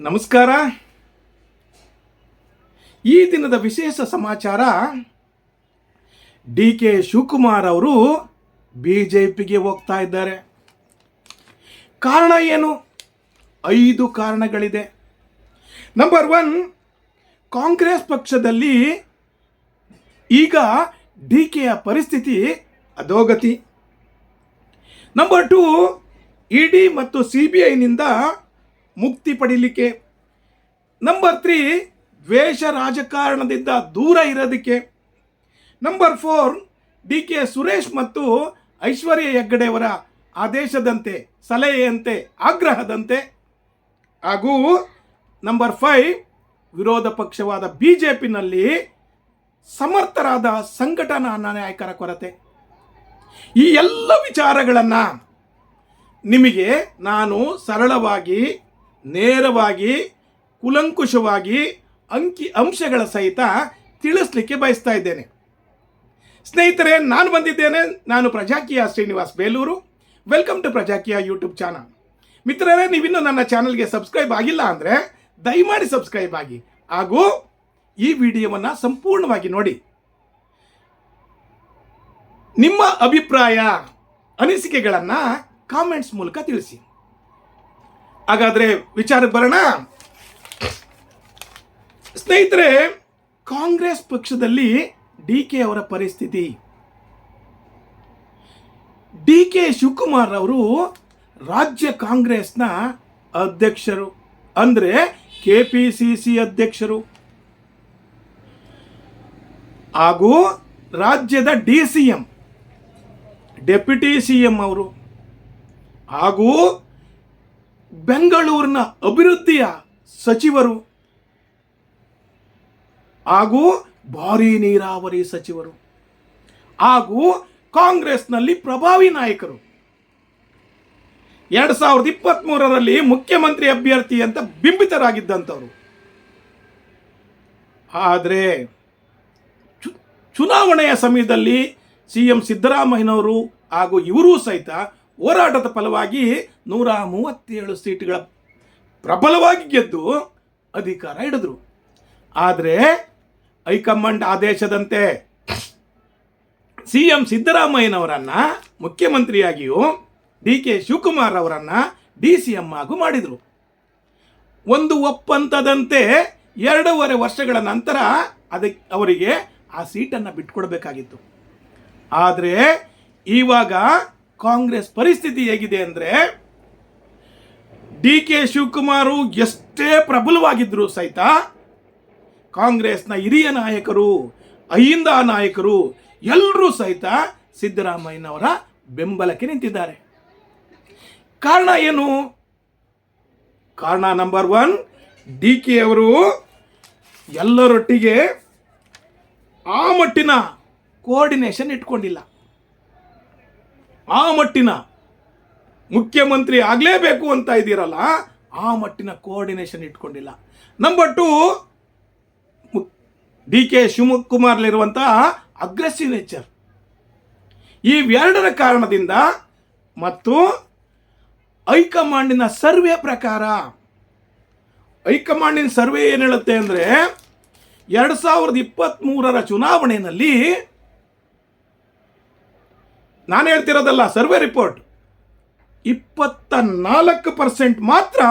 ನಮಸ್ಕಾರ. ಈ ದಿನದ ವಿಶೇಷ ಸಮಾಚಾರ, ಡಿ ಕೆ ಶಿವಕುಮಾರ್ ಅವರು ಬಿಜೆಪಿಗೆ ಹೋಗ್ತಾ ಇದ್ದಾರೆ. ಕಾರಣ ಏನು? 5 ಕಾರಣಗಳಿದೆ. ನಂಬರ್ 1, ಕಾಂಗ್ರೆಸ್ ಪಕ್ಷದಲ್ಲಿ ಈಗ ಡಿ ಕೆಯ ಪರಿಸ್ಥಿತಿ ಅಧೋಗತಿ. ನಂಬರ್ 2, ಇಡಿ ಮತ್ತು ಸಿಬಿಐನಿಂದ ಮುಕ್ತಿ ಪಡೀಲಿಕ್ಕೆ. ನಂಬರ್ 3, ದ್ವೇಷ ರಾಜಕಾರಣದಿಂದ ದೂರ ಇರೋದಕ್ಕೆ. ನಂಬರ್ 4, ಡಿ ಕೆ ಸುರೇಶ್ ಮತ್ತು ಐಶ್ವರ್ಯ ಹೆಗ್ಗಡೆಯವರ ಆದೇಶದಂತೆ, ಸಲಹೆಯಂತೆ, ಆಗ್ರಹದಂತೆ. ಹಾಗೂ ನಂಬರ್ 5, ವಿರೋಧ ಪಕ್ಷವಾದ ಬಿಜೆಪಿನಲ್ಲಿ ಸಮರ್ಥರಾದ ಸಂಘಟನಾ ನಾಯಕರ ಕೊರತೆ. ಈ ಎಲ್ಲ ವಿಚಾರಗಳನ್ನು ನಿಮಗೆ ನಾನು ಸರಳವಾಗಿ, ನೇರವಾಗಿ, ಕುಲಂಕುಷವಾಗಿ, ಅಂಕಿ ಅಂಶಗಳ ಸಹಿತ ತಿಳಿಸ್ಲಿಕ್ಕೆ ಬಯಸ್ತಾ ಇದ್ದೇನೆ. ಸ್ನೇಹಿತರೆ, ನಾನು ಬಂದಿದ್ದೇನೆ. ನಾನು Prajakeeya Srinivas Belur. Welcome to Prajakeeya YouTube channel. ಮಿತ್ರರೇ, ನೀವಿನ್ನೂ ನನ್ನ ಚಾನಲ್ಗೆ ಸಬ್ಸ್ಕ್ರೈಬ್ ಆಗಿಲ್ಲ ಅಂದರೆ ದಯಮಾಡಿ ಸಬ್ಸ್ಕ್ರೈಬ್ ಆಗಿ, ಹಾಗೂ ಈ ವಿಡಿಯೋವನ್ನು ಸಂಪೂರ್ಣವಾಗಿ ನೋಡಿ. ನಿಮ್ಮ ಅಭಿಪ್ರಾಯ, ಅನಿಸಿಕೆಗಳನ್ನು ಕಾಮೆಂಟ್ಸ್ ಮೂಲಕ ತಿಳಿಸಿ. ಹಾಗಾದರೆ ವಿಚಾರಕ್ಕೆ ಬರೋಣ. ಸ್ನೇಹಿತರೆ, ಕಾಂಗ್ರೆಸ್ ಪಕ್ಷದಲ್ಲಿ ಡಿ ಕೆ ಅವರ ಪರಿಸ್ಥಿತಿ. ಡಿ ಕೆ ಶಿವಕುಮಾರ್ ಅವರು ರಾಜ್ಯ ಕಾಂಗ್ರೆಸ್ನ ಅಧ್ಯಕ್ಷರು, ಅಂದರೆ ಕೆಪಿಸಿಸಿ ಅಧ್ಯಕ್ಷರು, ಹಾಗೂ ರಾಜ್ಯದ DCM, ಡೆಪ್ಯೂಟಿ CM ಅವರು, ಹಾಗೂ ಬೆಂಗಳೂರಿನ ಅಭಿವೃದ್ಧಿಯ ಸಚಿವರು, ಹಾಗೂ ಭಾರೀ ನೀರಾವರಿ ಸಚಿವರು, ಹಾಗೂ ಕಾಂಗ್ರೆಸ್ನಲ್ಲಿ ಪ್ರಭಾವಿ ನಾಯಕರು. 2023ರಲ್ಲಿ ಮುಖ್ಯಮಂತ್ರಿ ಅಭ್ಯರ್ಥಿ ಅಂತ ಬಿಂಬಿತರಾಗಿದ್ದಂಥವರು. ಆದರೆ ಚುನಾವಣೆಯ ಸಮಯದಲ್ಲಿ CM ಸಿದ್ದರಾಮಯ್ಯನವರು ಹಾಗೂ ಇವರೂ ಸಹಿತ ಹೋರಾಟದ ಫಲವಾಗಿ 137 ಸೀಟುಗಳ ಪ್ರಬಲವಾಗಿ ಗೆದ್ದು ಅಧಿಕಾರ ಹಿಡಿದ್ರು. ಆದರೆ ಹೈಕಮಾಂಡ್ ಆದೇಶದಂತೆ CM ಸಿದ್ದರಾಮಯ್ಯನವರನ್ನು ಮುಖ್ಯಮಂತ್ರಿಯಾಗಿಯೂ ಡಿ ಕೆ ಶಿವಕುಮಾರ್ ಅವರನ್ನು DCM ಆಗೂ ಮಾಡಿದರು. ಒಂದು ಒಪ್ಪಂದದಂತೆ 2.5 ವರ್ಷಗಳ ನಂತರ ಅವರಿಗೆ ಆ ಸೀಟನ್ನು ಬಿಟ್ಕೊಡ್ಬೇಕಾಗಿತ್ತು. ಆದರೆ ಇವಾಗ ಕಾಂಗ್ರೆಸ್ ಪರಿಸ್ಥಿತಿ ಹೇಗಿದೆ ಅಂದರೆ, ಡಿ ಕೆ ಶಿವಕುಮಾರ್ ಎಷ್ಟೇ ಪ್ರಬಲವಾಗಿದ್ದರೂ ಸಹಿತ ಕಾಂಗ್ರೆಸ್ನ ಹಿರಿಯ ನಾಯಕರು, ಅಹಿಂದ ನಾಯಕರು ಎಲ್ಲರೂ ಸಹಿತ ಸಿದ್ದರಾಮಯ್ಯನವರ ಬೆಂಬಲಕ್ಕೆ ನಿಂತಿದ್ದಾರೆ. ಕಾರಣ ಏನು? ಕಾರಣ ನಂಬರ್ 1, ಡಿ ಕೆ ಅವರು ಎಲ್ಲರೊಟ್ಟಿಗೆ ಆ ಮಟ್ಟಿನ ಕೋಆರ್ಡಿನೇಷನ್ ಇಟ್ಕೊಂಡಿಲ್ಲ. ಆ ಮಟ್ಟಿನ ಮುಖ್ಯಮಂತ್ರಿ ಆಗಲೇಬೇಕು ಅಂತ ಇದ್ದೀರಲ್ಲ, ಆ ಮಟ್ಟಿನ ಕೋಆರ್ಡಿನೇಷನ್ ಇಟ್ಕೊಂಡಿಲ್ಲ. ನಂಬರ್ 2, ಡಿ ಕೆ ಶಿವಕುಮಾರ್ಲಿರುವಂಥ ಅಗ್ರೆಸಿವ್ ನೇಚರ್. ಈ ಎರಡರ ಕಾರಣದಿಂದ ಮತ್ತು ಹೈಕಮಾಂಡಿನ ಸರ್ವೆ ಪ್ರಕಾರ, ಹೈಕಮಾಂಡಿನ ಸರ್ವೆ ಏನು ಹೇಳುತ್ತೆ ಅಂದರೆ, 2023ರ ಚುನಾವಣೆಯಲ್ಲಿ, ನಾನು ಹೇಳ್ತಿರೋದಲ್ಲ, ಸರ್ವೆ ರಿಪೋರ್ಟ್, 24% ಮಾತ್ರ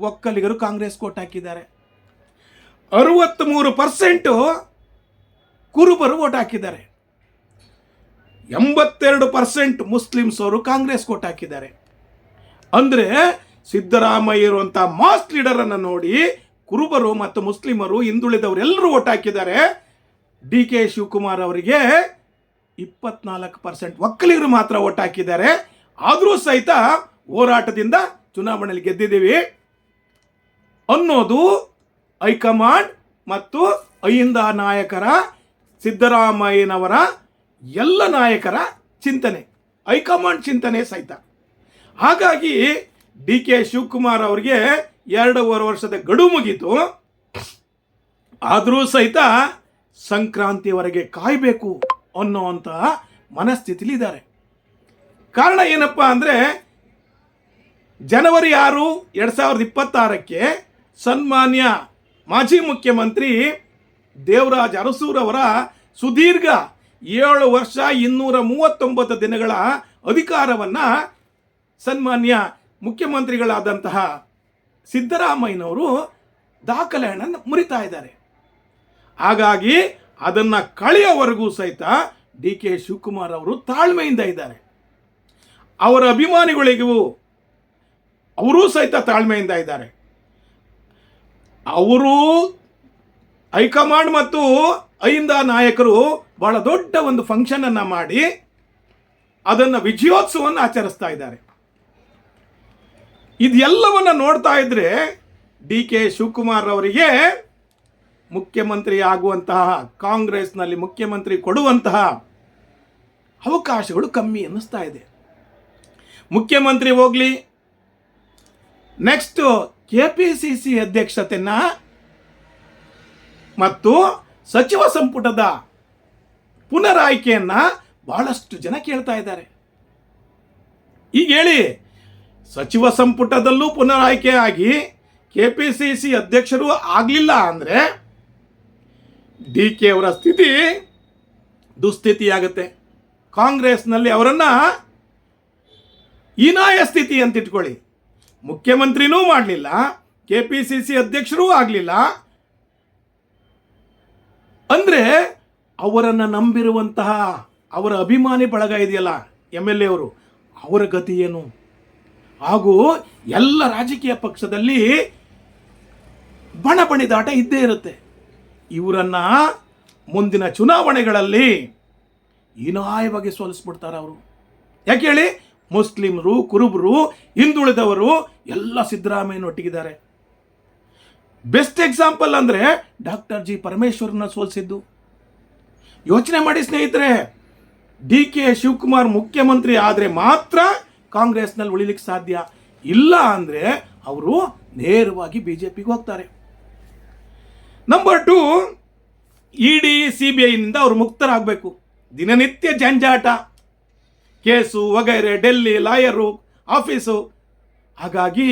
ಒಕ್ಕಲಿಗರು ಕಾಂಗ್ರೆಸ್ ಕೋಟ್ ಹಾಕಿದ್ದಾರೆ. 63% ಕುರುಬರು ವೋಟ್ ಹಾಕಿದ್ದಾರೆ. 82% ಮುಸ್ಲಿಮ್ಸ್ ಅವರು ಕಾಂಗ್ರೆಸ್ ಕೋಟ್ ಹಾಕಿದ್ದಾರೆ. ಅಂದರೆ ಸಿದ್ದರಾಮಯ್ಯ ಇರುವಂಥ ಮಾಸ್ ಲೀಡರನ್ನು ನೋಡಿ ಕುರುಬರು ಮತ್ತು ಮುಸ್ಲಿಮರು, ಹಿಂದುಳಿದವರು ಎಲ್ಲರೂ ವೋಟ್ ಹಾಕಿದ್ದಾರೆ. ಡಿ ಕೆ ಶಿವಕುಮಾರ್ ಅವರಿಗೆ 24% ಒಕ್ಕಲಿಗರು ಮಾತ್ರ ವೋಟ್ ಹಾಕಿದ್ದಾರೆ. ಆದರೂ ಸಹಿತ ಹೋರಾಟದಿಂದ ಚುನಾವಣೆಯಲ್ಲಿ ಗೆದ್ದಿದ್ದೀವಿ ಅನ್ನೋದು ಹೈಕಮಾಂಡ್ ಮತ್ತು ಅಹಿಂದ ನಾಯಕರ, ಸಿದ್ದರಾಮಯ್ಯನವರ ಎಲ್ಲ ನಾಯಕರ ಚಿಂತನೆ, ಹೈಕಮಾಂಡ್ ಚಿಂತನೆ ಸಹಿತ. ಹಾಗಾಗಿ ಡಿ ಕೆ ಶಿವಕುಮಾರ್ ಅವರಿಗೆ 2.5 ವರ್ಷದ ಗಡುವು ಮುಗೀತು. ಆದರೂ ಸಹಿತ ಸಂಕ್ರಾಂತಿಯವರೆಗೆ ಕಾಯಬೇಕು ಅನ್ನೋವಂಥ ಮನಸ್ಥಿತಿಲಿದ್ದಾರೆ. ಕಾರಣ ಏನಪ್ಪ ಅಂದರೆ, ಜನವರಿ 6, 2026ಕ್ಕೆ ಸನ್ಮಾನ್ಯ ಮಾಜಿ ಮುಖ್ಯಮಂತ್ರಿ ದೇವರಾಜ್ ಅರಸೂರವರ ಸುದೀರ್ಘ 7 ವರ್ಷ 239 ದಿನಗಳ ಅಧಿಕಾರವನ್ನು ಸನ್ಮಾನ್ಯ ಮುಖ್ಯಮಂತ್ರಿಗಳಾದಂತಹ ಸಿದ್ದರಾಮಯ್ಯನವರು ದಾಖಲೆಯನ್ನು ಮುರಿತಾ ಇದ್ದಾರೆ. ಹಾಗಾಗಿ ಅದನ್ನು ಕಳೆಯವರೆಗೂ ಸಹಿತ ಡಿ ಕೆ ಶಿವಕುಮಾರ್ ಅವರು ತಾಳ್ಮೆಯಿಂದ ಇದ್ದಾರೆ. ಅವರ ಅಭಿಮಾನಿಗಳಿಗೂ ಅವರೂ ಸಹಿತ ತಾಳ್ಮೆಯಿಂದ ಇದ್ದಾರೆ. ಅವರು ಹೈಕಮಾಂಡ್ ಮತ್ತು ಅಹಿಂದ ನಾಯಕರು ಬಹಳ ದೊಡ್ಡ ಒಂದು ಫಂಕ್ಷನ್ ಅನ್ನು ಮಾಡಿ ಅದನ್ನು ವಿಜಯೋತ್ಸವವನ್ನು ಆಚರಿಸ್ತಾ ಇದ್ದಾರೆ. ಇದೆಲ್ಲವನ್ನ ನೋಡ್ತಾ ಇದ್ರೆ ಡಿ ಕೆ ಶಿವಕುಮಾರ್ ಅವರಿಗೆ ಮುಖ್ಯಮಂತ್ರಿ ಆಗುವಂತಹ, ಕಾಂಗ್ರೆಸ್ನಲ್ಲಿ ಮುಖ್ಯಮಂತ್ರಿ ಕೊಡುವಂತಹ ಅವಕಾಶಗಳು ಕಮ್ಮಿ ಅನ್ನಿಸ್ತಾ ಇದೆ. ಮುಖ್ಯಮಂತ್ರಿ ಹೋಗ್ಲಿ, ನೆಕ್ಸ್ಟ್ ಕೆಪಿಸಿಸಿ ಅಧ್ಯಕ್ಷತೆಯನ್ನ ಮತ್ತು ಸಚಿವ ಸಂಪುಟದ ಪುನರಾಯ್ಕೆಯನ್ನ ಬಹಳಷ್ಟು ಜನ ಕೇಳ್ತಾ ಇದ್ದಾರೆ. ಈಗ ಹೇಳಿ, ಸಚಿವ ಸಂಪುಟದಲ್ಲೂ ಪುನರಾಯ್ಕೆ ಆಗಿ ಕೆಪಿಸಿಸಿ ಅಧ್ಯಕ್ಷರು ಆಗಲಿಲ್ಲ ಅಂದರೆ ಡಿ ಕೆ ಅವರ ಸ್ಥಿತಿ ದುಸ್ಥಿತಿಯಾಗುತ್ತೆ. ಕಾಂಗ್ರೆಸ್ನಲ್ಲಿ ಅವರನ್ನು ಹೀನಾಯ ಸ್ಥಿತಿ ಅಂತ ಇಟ್ಕೊಳ್ಳಿ. ಮುಖ್ಯಮಂತ್ರಿನೂ ಮಾಡಲಿಲ್ಲ, ಕೆಪಿಸಿಸಿ ಅಧ್ಯಕ್ಷರೂ ಆಗಲಿಲ್ಲ ಅಂದರೆ ಅವರನ್ನು ನಂಬಿರುವಂತಹ ಅವರ ಅಭಿಮಾನಿ ಬಳಗ ಇದೆಯಲ್ಲ, MLA ಅವರು, ಅವರ ಗತಿ ಏನು? ಹಾಗೂ ಎಲ್ಲ ರಾಜಕೀಯ ಪಕ್ಷದಲ್ಲಿ ಬಣಬಣಿದಾಟ ಇದ್ದೇ ಇರುತ್ತೆ. ಇವರನ್ನ ಮುಂದಿನ ಚುನಾವಣೆಗಳಲ್ಲಿ ಹೀನಾಯವಾಗಿ ಸೋಲಿಸ್ಬಿಡ್ತಾರೆ ಅವರು. ಯಾಕೆ ಹೇಳಿ? ಮುಸ್ಲಿಮರು, ಕುರುಬರು, ಹಿಂದುಳಿದವರು ಎಲ್ಲ ಸಿದ್ದರಾಮಯ್ಯನೊಟ್ಟಿಗಿದ್ದಾರೆ. ಬೆಸ್ಟ್ ಎಕ್ಸಾಂಪಲ್ ಅಂದರೆ ಡಾಕ್ಟರ್ ಜಿ ಪರಮೇಶ್ವರನ್ನ ಸೋಲಿಸಿದ್ದು. ಯೋಚನೆ ಮಾಡಿ ಸ್ನೇಹಿತರೆ, ಡಿ ಕೆ ಶಿವಕುಮಾರ್ ಮುಖ್ಯಮಂತ್ರಿ ಆದರೆ ಮಾತ್ರ ಕಾಂಗ್ರೆಸ್ನಲ್ಲಿ ಉಳಿಲಿಕ್ಕೆ ಸಾಧ್ಯ. ಇಲ್ಲ ಅಂದರೆ ಅವರು ನೇರವಾಗಿ ಬಿಜೆಪಿಗೆ ಹೋಗ್ತಾರೆ. ನಂಬರ್ 2, ಇಡಿ CBIನಿಂದ ಅವರು ಮುಕ್ತರಾಗಬೇಕು. ದಿನನಿತ್ಯ ಜಂಜಾಟ, ಕೇಸು ವಗೈರೆ, ಡೆಲ್ಲಿ ಲಾಯರು, ಆಫೀಸು. ಹಾಗಾಗಿ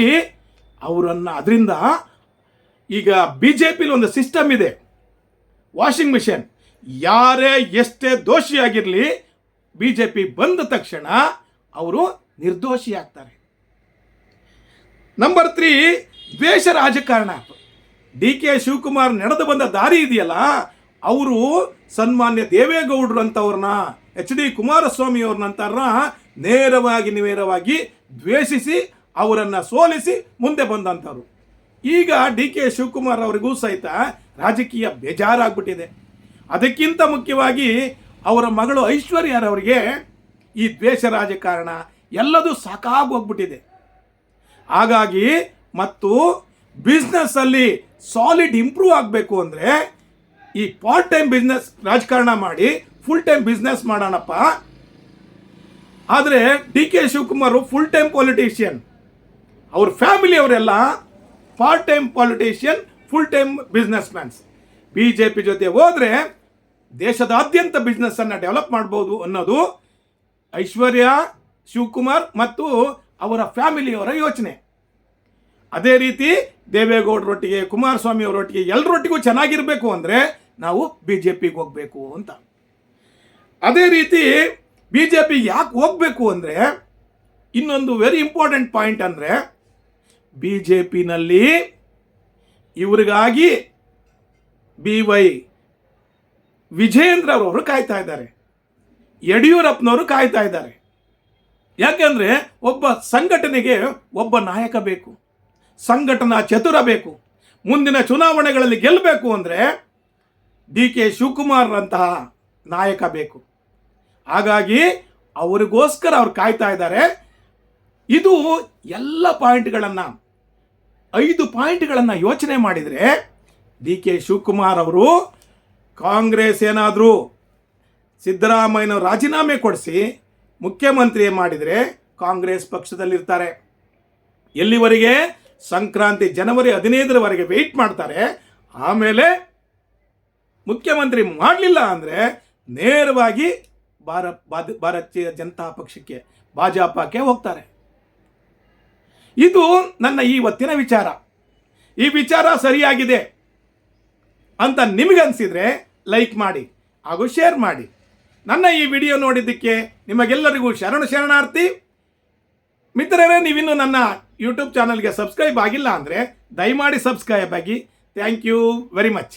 ಅವರನ್ನು ಅದರಿಂದ ಈಗ ಬಿಜೆಪಿಲಿ ಒಂದು ಸಿಸ್ಟಮ್ ಇದೆ, ವಾಷಿಂಗ್ ಮಿಷನ್. ಯಾರೇ ಎಷ್ಟೇ ದೋಷಿಯಾಗಿರಲಿ ಬಿಜೆಪಿ ಬಂದ ತಕ್ಷಣ ಅವರು ನಿರ್ದೋಷಿ ಆಗ್ತಾರೆ. ನಂಬರ್ 3, ದ್ವೇಷ ರಾಜಕಾರಣ. ಡಿ ಕೆ ಶಿವಕುಮಾರ್ ನಡೆದು ಬಂದ ದಾರಿ ಇದೆಯಲ್ಲ, ಅವರು ಸನ್ಮಾನ್ಯ ದೇವೇಗೌಡರು ಅಂತವ್ರನ್ನ, HD ಕುಮಾರಸ್ವಾಮಿ ಅವ್ರನ್ನಂತಾರನ್ನ ನೇರವಾಗಿ ದ್ವೇಷಿಸಿ ಅವರನ್ನು ಸೋಲಿಸಿ ಮುಂದೆ ಬಂದಂಥವ್ರು. ಈಗ ಡಿ ಕೆ ಶಿವಕುಮಾರ್ ಅವರಿಗೂ ಸಹಿತ ರಾಜಕೀಯ ಬೇಜಾರಾಗ್ಬಿಟ್ಟಿದೆ. ಅದಕ್ಕಿಂತ ಮುಖ್ಯವಾಗಿ ಅವರ ಮಗಳು ಐಶ್ವರ್ಯರವರಿಗೆ ಈ ದ್ವೇಷ ರಾಜಕಾರಣ ಎಲ್ಲದೂ ಸಾಕಾಗೋಗ್ಬಿಟ್ಟಿದೆ. ಹಾಗಾಗಿ ಮತ್ತು ಬಿಸ್ನೆಸ್ಸಲ್ಲಿ ಸಾಲಿಡ್ ಇಂಪ್ರೂವ್ ಆಗಬೇಕು ಅಂದರೆ ಈ ಪಾರ್ಟ್ ಟೈಮ್ ಬಿಸ್ನೆಸ್ ರಾಜಕಾರಣ ಮಾಡಿ ಫುಲ್ ಟೈಮ್ ಬಿಸ್ನೆಸ್ ಮಾಡೋಣಪ್ಪ. ಆದರೆ D K Shivakumar full time politician, ಅವ್ರ ಫ್ಯಾಮಿಲಿ ಅವರೆಲ್ಲ part time politician, full time business mans. BJP ಜೊತೆ ಹೋದರೆ ದೇಶದಾದ್ಯಂತ ಬಿಸ್ನೆಸ್ಸನ್ನು ಡೆವಲಪ್ ಮಾಡ್ಬೋದು ಅನ್ನೋದು ಐಶ್ವರ್ಯ ಶಿವಕುಮಾರ್ ಮತ್ತು ಅವರ ಫ್ಯಾಮಿಲಿಯವರ ಯೋಚನೆ. ಅದೇ ರೀತಿ ದೇವೇಗೌಡರೊಟ್ಟಿಗೆ, ಕುಮಾರಸ್ವಾಮಿ ಅವರೊಟ್ಟಿಗೆ, ಎಲ್ಲರೊಟ್ಟಿಗೂ ಚೆನ್ನಾಗಿರಬೇಕು ಅಂದರೆ ನಾವು ಬಿಜೆಪಿಗೆ ಹೋಗಬೇಕು ಅಂತ. ಅದೇ ರೀತಿ ಬಿಜೆಪಿ ಯಾಕೆ ಹೋಗಬೇಕು ಅಂದರೆ ಇನ್ನೊಂದು ವೆರಿ ಇಂಪಾರ್ಟೆಂಟ್ ಪಾಯಿಂಟ್ ಅಂದರೆ ಬಿಜೆಪಿನಲ್ಲಿ ಇವರಿಗಾಗಿ BY ವಿಜಯೇಂದ್ರ ಅವರು ಕಾಯ್ತಾ ಇದ್ದಾರೆ, ಯಡಿಯೂರಪ್ಪನವರು ಕಾಯ್ತಾ ಇದ್ದಾರೆ. ಯಾಕೆಂದರೆ ಒಬ್ಬ ಸಂಘಟನೆಗೆ ಒಬ್ಬ ನಾಯಕ ಬೇಕು, ಸಂಘಟನಾ ಚತುರ ಬೇಕು. ಮುಂದಿನ ಚುನಾವಣೆಗಳಲ್ಲಿ ಗೆಲ್ಲಬೇಕು ಅಂದರೆ ಡಿ ಕೆ ಶಿವಕುಮಾರ್ ಅಂತಹ ನಾಯಕ ಬೇಕು. ಹಾಗಾಗಿ ಅವರಿಗೋಸ್ಕರ ಅವ್ರು ಕಾಯ್ತಾ ಇದ್ದಾರೆ. ಇದು ಎಲ್ಲ ಪಾಯಿಂಟ್ಗಳನ್ನು 5 ಪಾಯಿಂಟ್ಗಳನ್ನು ಯೋಚನೆ ಮಾಡಿದರೆ ಡಿ ಕೆ ಶಿವಕುಮಾರ್ ಅವರು ಕಾಂಗ್ರೆಸ್ ಏನಾದರೂ ಸಿದ್ದರಾಮಯ್ಯನ ರಾಜೀನಾಮೆ ಕೊಡಿಸಿ ಮುಖ್ಯಮಂತ್ರಿ ಮಾಡಿದರೆ ಕಾಂಗ್ರೆಸ್ ಪಕ್ಷದಲ್ಲಿರ್ತಾರೆ. ಎಲ್ಲಿವರೆಗೆ? ಸಂಕ್ರಾಂತಿ ಜನವರಿ 15ರವರೆಗೆ ವೆಯ್ಟ್ ಮಾಡ್ತಾರೆ. ಆಮೇಲೆ ಮುಖ್ಯಮಂತ್ರಿ ಮಾಡಲಿಲ್ಲ ಅಂದರೆ ನೇರವಾಗಿ ಭಾರತೀಯ ಜನತಾ ಪಕ್ಷಕ್ಕೆ, ಭಾಜಪಕ್ಕೆ ಹೋಗ್ತಾರೆ. ಇದು ನನ್ನ ಈ ಹೊತ್ತಿನ ವಿಚಾರ. ಈ ವಿಚಾರ ಸರಿಯಾಗಿದೆ ಅಂತ ನಿಮಗನ್ಸಿದ್ರೆ ಲೈಕ್ ಮಾಡಿ ಹಾಗೂ ಶೇರ್ ಮಾಡಿ. ನನ್ನ ಈ ವಿಡಿಯೋ ನೋಡಿದ್ದಕ್ಕೆ ನಿಮಗೆಲ್ಲರಿಗೂ ಶರಣಾರ್ಥಿ. ಮಿತ್ರರೇ, ನೀವಿನ್ನೂ ನನ್ನ ಯೂಟ್ಯೂಬ್ ಚಾನಲ್ಗೆ ಸಬ್ಸ್ಕ್ರೈಬ್ ಆಗಿಲ್ಲ ಅಂದರೆ ದಯಮಾಡಿ ಸಬ್ಸ್ಕ್ರೈಬ್ ಆಗಿ. Thank you very much.